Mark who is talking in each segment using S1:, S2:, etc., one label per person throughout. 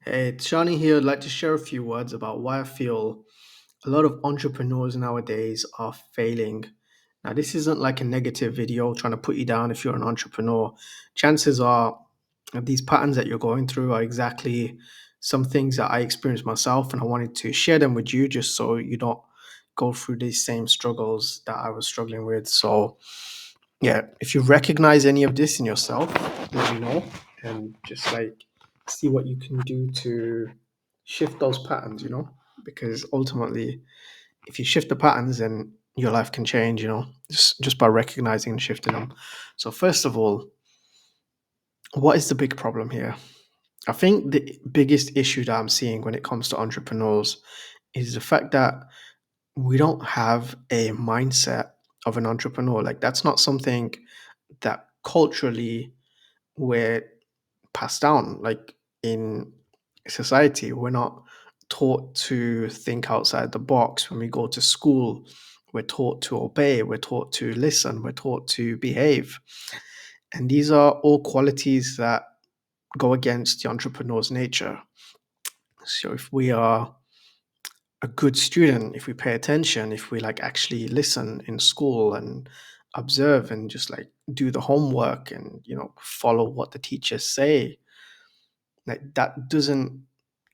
S1: Hey, it's Shani here. I'd like to share a few words about why I feel a lot of entrepreneurs nowadays are failing. Now, this isn't like a negative video trying to put you down if you're an entrepreneur. Chances are that these patterns that you're going through are exactly some things that I experienced myself, and I wanted to share them with you just so you don't go through these same struggles that I was struggling with. So, yeah, if you recognize any of this in yourself, let me know and just like see what you can do to shift those patterns, because ultimately, if you shift the patterns, then your life can change, just by recognizing and shifting them. So, first of all, what is the big problem here? I think the biggest issue that I'm seeing when it comes to entrepreneurs is the fact that we don't have a mindset of an entrepreneur. Like, that's not something that culturally we're passed down. Like in society, we're not taught to think outside the box. When we go to school, we're taught to obey, we're taught to listen, we're taught to behave. And these are all qualities that go against the entrepreneur's nature. So if we are a good student, if we pay attention, if we like actually listen in school and observe and just like do the homework and follow what the teachers say, like that doesn't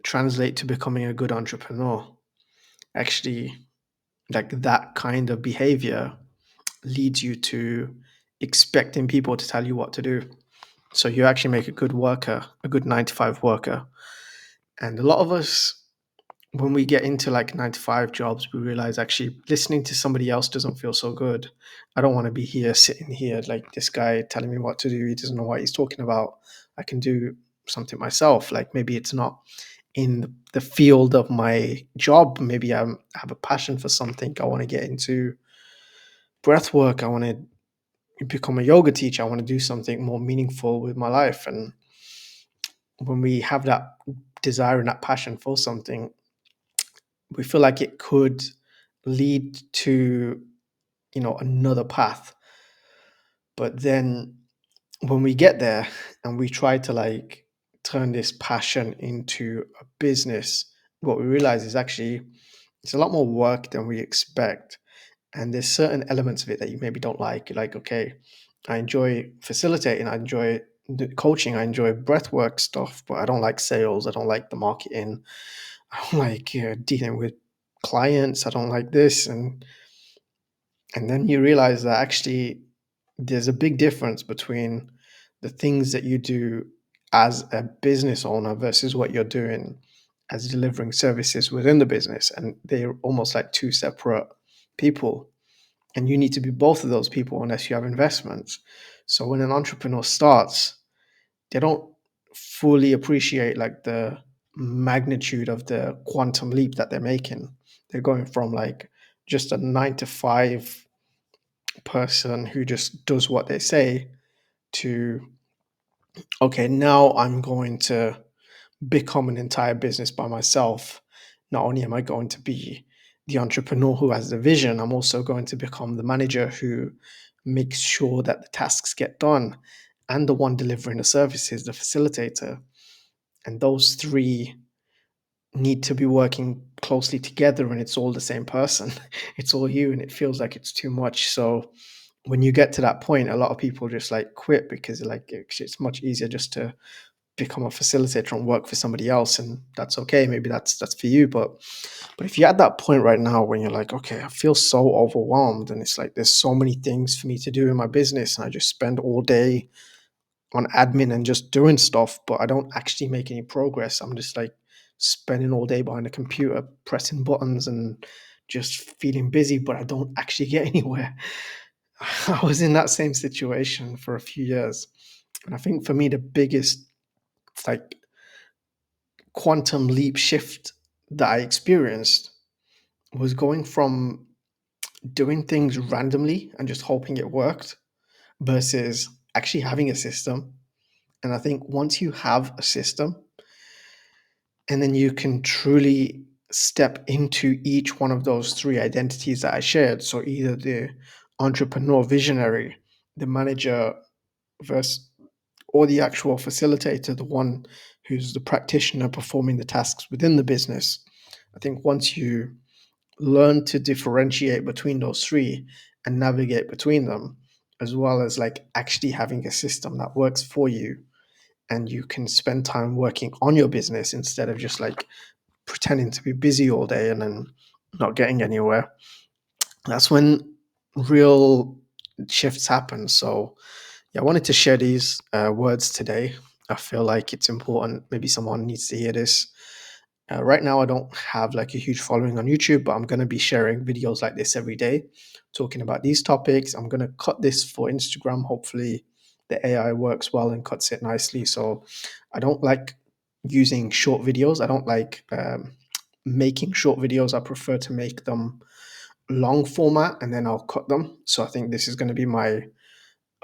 S1: translate to becoming a good entrepreneur. Actually, like that kind of behavior leads you to expecting people to tell you what to do. So you actually make a good worker, a good 9 to 5 worker. And a lot of us, when we get into like 9 to 5 jobs, we realize actually listening to somebody else doesn't feel so good. I don't want to be here sitting here like this guy telling me what to do. He doesn't know what he's talking about. I can do something myself. Like maybe it's not in the field of my job. Maybe have a passion for something. I want to get into breath work. I want to become a yoga teacher. I want to do something more meaningful with my life. And when we have that desire and that passion for something, we feel like it could lead to another path. But then when we get there and we try to like turn this passion into a business, what we realize is actually it's a lot more work than we expect. And there's certain elements of it that you maybe don't like. You're like, okay, I enjoy facilitating, I enjoy the coaching, I enjoy breathwork stuff, but I don't like sales, I don't like the marketing, I don't like dealing with clients, I don't like this. And then you realize that actually there's a big difference between the things that you do as a business owner versus what you're doing as delivering services within the business. And they're almost like two separate people. And you need to be both of those people unless you have investments. So when an entrepreneur starts, they don't fully appreciate like the magnitude of the quantum leap that they're making. They're going from like just a 9 to 5 person who just does what they say to, okay, now I'm going to become an entire business by myself. Not only am I going to be the entrepreneur who has the vision, I'm also going to become the manager who makes sure that the tasks get done and the one delivering the services, the facilitator. And those three need to be working closely together and it's all the same person. It's all you and it feels like it's too much. So when you get to that point, a lot of people just like quit because like it's much easier just to become a facilitator and work for somebody else, and that's okay. Maybe that's for you, but if you're at that point right now when you're like, okay, I feel so overwhelmed, and it's like there's so many things for me to do in my business, and I just spend all day on admin and just doing stuff, but I don't actually make any progress. I'm just like spending all day behind a computer pressing buttons and just feeling busy, but I don't actually get anywhere. I was in that same situation for a few years. And I think for me, the biggest like quantum leap shift that I experienced was going from doing things randomly and just hoping it worked versus actually having a system. And I think once you have a system and then you can truly step into each one of those three identities that I shared. So either the entrepreneur visionary, the manager versus or the actual facilitator, the one who's the practitioner performing the tasks within the business. I think once you learn to differentiate between those three and navigate between them, as well as like actually having a system that works for you, and you can spend time working on your business instead of just like pretending to be busy all day and then not getting anywhere, that's when real shifts happen. So yeah, I wanted to share these words today. I feel like it's important. Maybe someone needs to hear this. Right now, I don't have like a huge following on YouTube, but I'm going to be sharing videos like this every day, talking about these topics. I'm going to cut this for Instagram. Hopefully, the AI works well and cuts it nicely. So I don't like using short videos. I don't like making short videos. I prefer to make them long format and then I'll cut them. So I think this is going to be my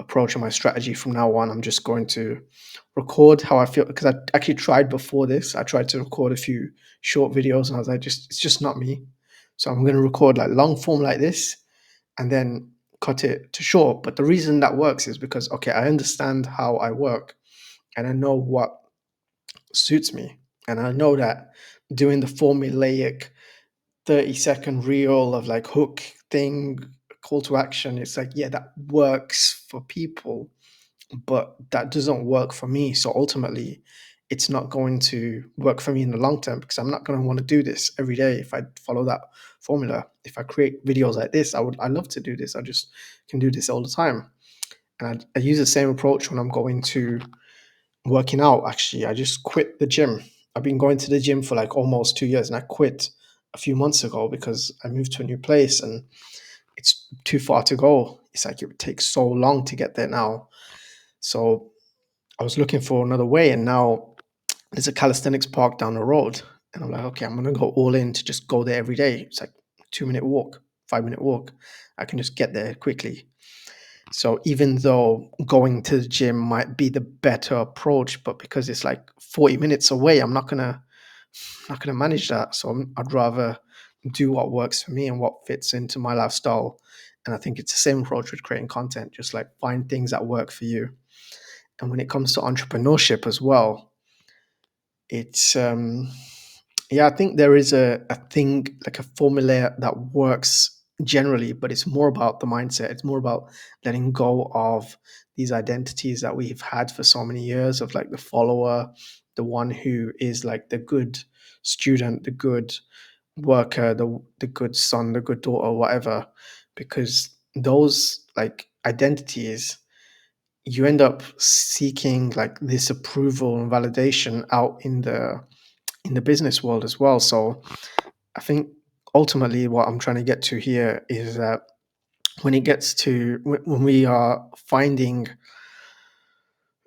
S1: approach and my strategy from now on. I'm just going to record how I feel, because I actually tried before this. I tried to record a few short videos and I was like, just it's just not me. So I'm going to record like long form like this and then cut it to short. But the reason that works is because okay, I understand how I work and I know what suits me. And I know that doing the formulaic 30-second reel of like hook thing, call to action, it's like, yeah, that works for people, but that doesn't work for me. So ultimately, it's not going to work for me in the long term because I'm not going to want to do this every day if I follow that formula. If I create videos like this, I love to do this. I just can do this all the time. And I use the same approach when I'm going to working out. Actually, I just quit the gym. I've been going to the gym for like almost 2 years and I quit a few months ago because I moved to a new place and it's too far to go. It's like it would take so long to get there now. So I was looking for another way, and now there's a calisthenics park down the road. And I'm like, okay, I'm gonna go all in to just go there every day. It's like 2 minute walk, 5 minute walk. I can just get there quickly. So even though going to the gym might be the better approach, but because it's like 40 minutes away, I'm not gonna manage that. So I'd rather do what works for me and what fits into my lifestyle. And I think it's the same approach with creating content, just like find things that work for you. And when it comes to entrepreneurship as well, it's yeah, I think there is a thing like a formula that works generally, but it's more about the mindset. It's more about letting go of these identities that we've had for so many years of like the follower, the one who is like the good student, the good worker, the good son, the good daughter, whatever. Because those like identities, you end up seeking like this approval and validation out in the business world as well. So I think ultimately what I'm trying to get to here is that when it gets to when we are finding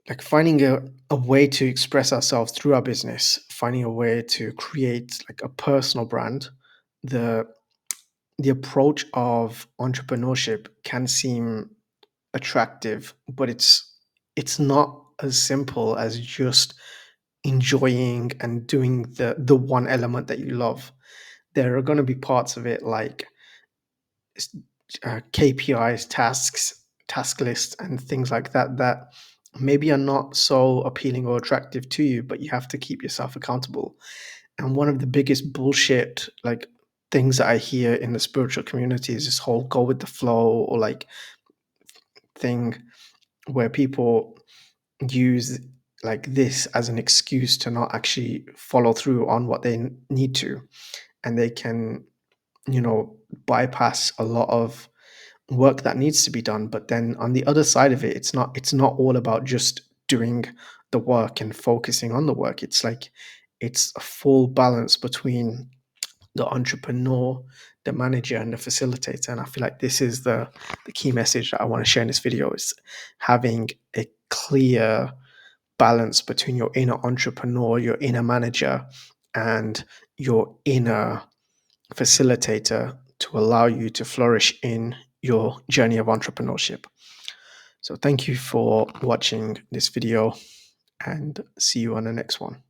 S1: a way to express ourselves through our business, finding a way to create like a personal brand, the the approach of entrepreneurship can seem attractive, but it's not as simple as just enjoying and doing the one element that you love. There are going to be parts of it like s- KPIs, tasks, task lists, and things like that that maybe are not so appealing or attractive to you, but you have to keep yourself accountable. And one of the biggest bullshit like things that I hear in the spiritual community is this whole go with the flow or like thing where people use like this as an excuse to not actually follow through on what they need to, and they can bypass a lot of work that needs to be done. But then on the other side of it, it's not all about just doing the work and focusing on the work. It's like it's a full balance between the entrepreneur, the manager, and the facilitator. And I feel like this is the key message that I want to share in this video, is having a clear balance between your inner entrepreneur, your inner manager, and your inner facilitator to allow you to flourish in your journey of entrepreneurship. So thank you for watching this video and see you on the next one.